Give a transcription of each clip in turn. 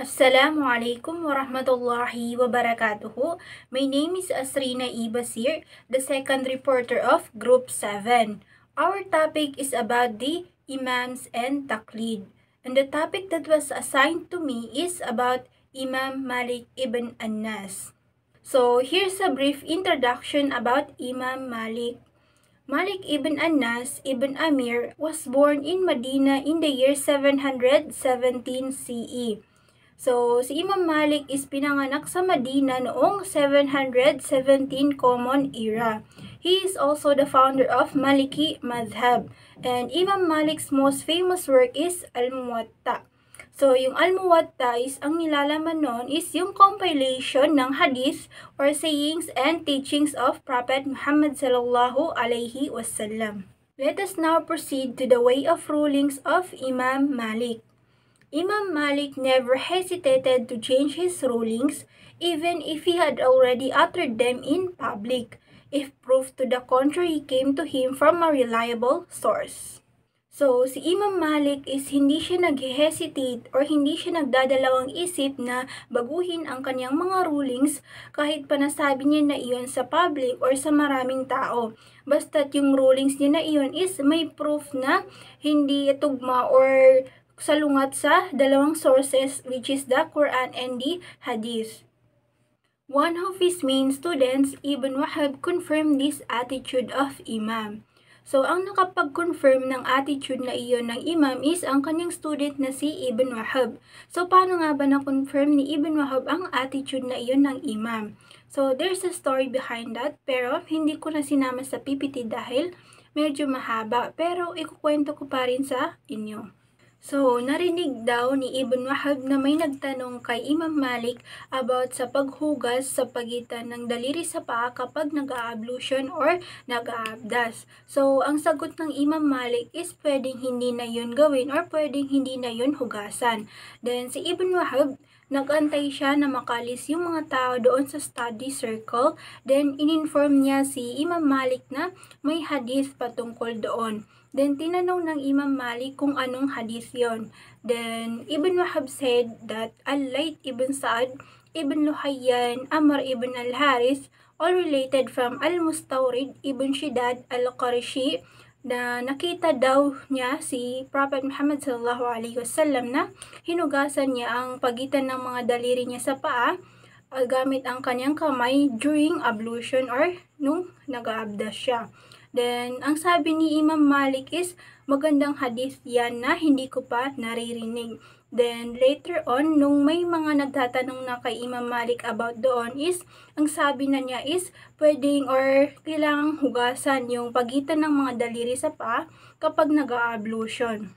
Assalamualaikum warahmatullahi wabarakatuh. My name is Asrina E. Basir, the second reporter of Group 7. Our topic is about the Imams and Taqlid. And the topic that was assigned to me is about Imam Malik ibn Anas. So here's a brief introduction about Imam Malik. Malik ibn Anas ibn Amir was born in Medina in the year 717 CE. So, si Imam Malik is pinanganak sa Medina noong 717 Common Era. He is also the founder of Maliki Madhab. And Imam Malik's most famous work is Al-Muwatta. So, yung Al-Muwatta is, ang nilalaman nun is yung compilation ng hadith or sayings and teachings of Prophet Muhammad sallallahu alaihi wasallam. Let us now proceed to the way of rulings of Imam Malik. Imam Malik never hesitated to change his rulings even if he had already uttered them in public, if proof to the contrary came to him from a reliable source. So, si Imam Malik is hindi siya nag-hesitate or hindi siya nagdadalawang isip na baguhin ang kanyang mga rulings kahit pa nasabi niya na iyon sa public or sa maraming tao. Basta't yung rulings niya na iyon is may proof na hindi tugma or salungat sa dalawang sources, which is the Quran and the Hadith. One of his main students, Ibn Wahab, confirmed this attitude of Imam. So, ang nakapag-confirm ng attitude na iyon ng Imam is ang kanyang student na si Ibn Wahab. So, paano nga ba na-confirm ni Ibn Wahab ang attitude na iyon ng Imam? So, there's a story behind that, pero hindi ko na sinama sa PPT dahil medyo mahaba, pero ikukwento ko pa rin sa inyo. So, narinig daw ni Ibn Wahab na may nagtanong kay Imam Malik about sa paghugas sa pagitan ng daliri sa paa kapag nag-a-ablution or nag-aabdas. So, ang sagot ng Imam Malik is pwedeng hindi na yun gawin or pwedeng hindi na yun hugasan. Then, si Ibn Wahab, nag-antay siya na makalis yung mga tao doon sa study circle. Then, in-inform niya si Imam Malik na may hadith patungkol doon. Then, tinanong ng Imam Malik kung anong hadith yon. Then, Ibn Wahab said that Al-Layth ibn Sa'ad, Ibn Luhayyan, Amr ibn al-Haris, all related from Al-Mustawrid ibn Shidad al-Qarishi, na nakita daw niya si Prophet Muhammad sallallahu alaihi wasallam na hinugasan niya ang pagitan ng mga daliri niya sa paa gamit ang kanyang kamay during ablution or nung nag-aabdas siya. Then, ang sabi ni Imam Malik is, magandang hadith yan na hindi ko pa naririnig. Then, later on, nung may mga nagtatanong na kay Imam Malik about doon is, ang sabi na niya is, pwedeng or kailangang hugasan yung pagitan ng mga daliri sa paa kapag nag-a-ablution.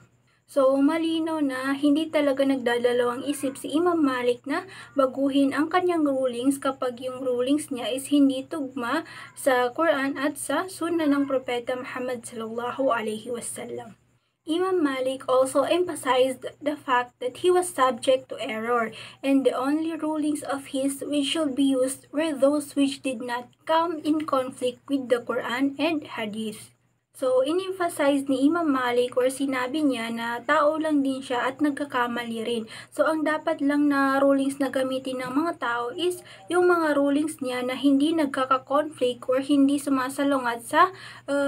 So, malinaw na hindi talaga nagdadalawang isip si Imam Malik na baguhin ang kanyang rulings kapag yung rulings niya is hindi tugma sa Quran at sa Sunnah ng Propeta Muhammad sallallahu alaihi wasallam. Imam Malik also emphasized the fact that he was subject to error, and the only rulings of his which should be used were those which did not come in conflict with the Quran and Hadith. So, in-emphasize ni Imam Malik or sinabi niya na tao lang din siya at nagkakamali rin. So, ang dapat lang na rulings na gamitin ng mga tao is yung mga rulings niya na hindi nagkaka-conflict or hindi sumasalungat sa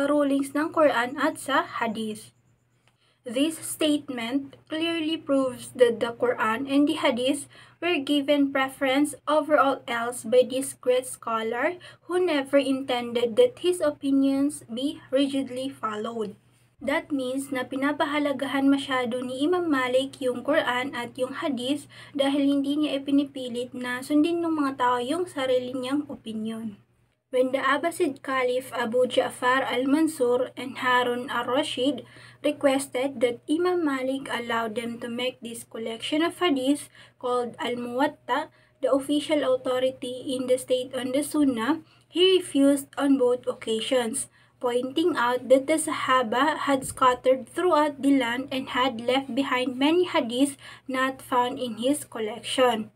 rulings ng Quran at sa Hadith. This statement clearly proves that the Quran and the Hadith were given preference over all else by this great scholar who never intended that his opinions be rigidly followed. That means na pinapahalagahan masyado ni Imam Malik yung Quran at yung Hadith dahil hindi niya ipinipilit na sundin ng mga tao yung sarili niyang opinion. When the Abbasid Caliph Abu Ja'far al-Mansur and Harun al-Rashid requested that Imam Malik allow them to make this collection of hadith called Al-Muwatta, the official authority in the state on the Sunnah, he refused on both occasions, pointing out that the Sahaba had scattered throughout the land and had left behind many hadith not found in his collection.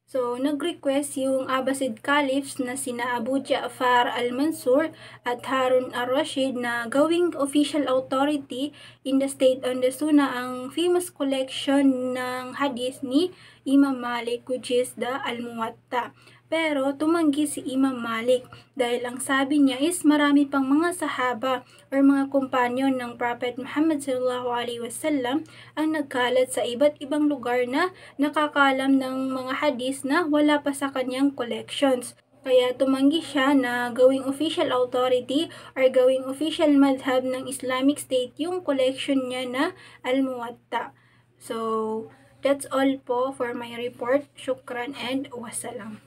So, nag-request yung Abbasid Caliphs na sina Abu Ja'far al-Mansur at Harun al-Rashid na gawing official authority in the state on the Sunnah ang famous collection ng hadith ni Imam Malik, which is the Al-Muwatta. Pero tumanggi si Imam Malik dahil ang sabi niya is marami pang mga sahaba or mga kumpanyon ng Prophet Muhammad sallallahu alaihi wasallam ang nagkalat sa iba't ibang lugar na nakakalam ng mga hadis na wala pa sa kanyang collections. Kaya tumanggi siya na gawing official authority or gawing official madhab ng Islamic State yung collection niya na Al-Muwatta. So, that's all po for my report. Shukran and wassalam.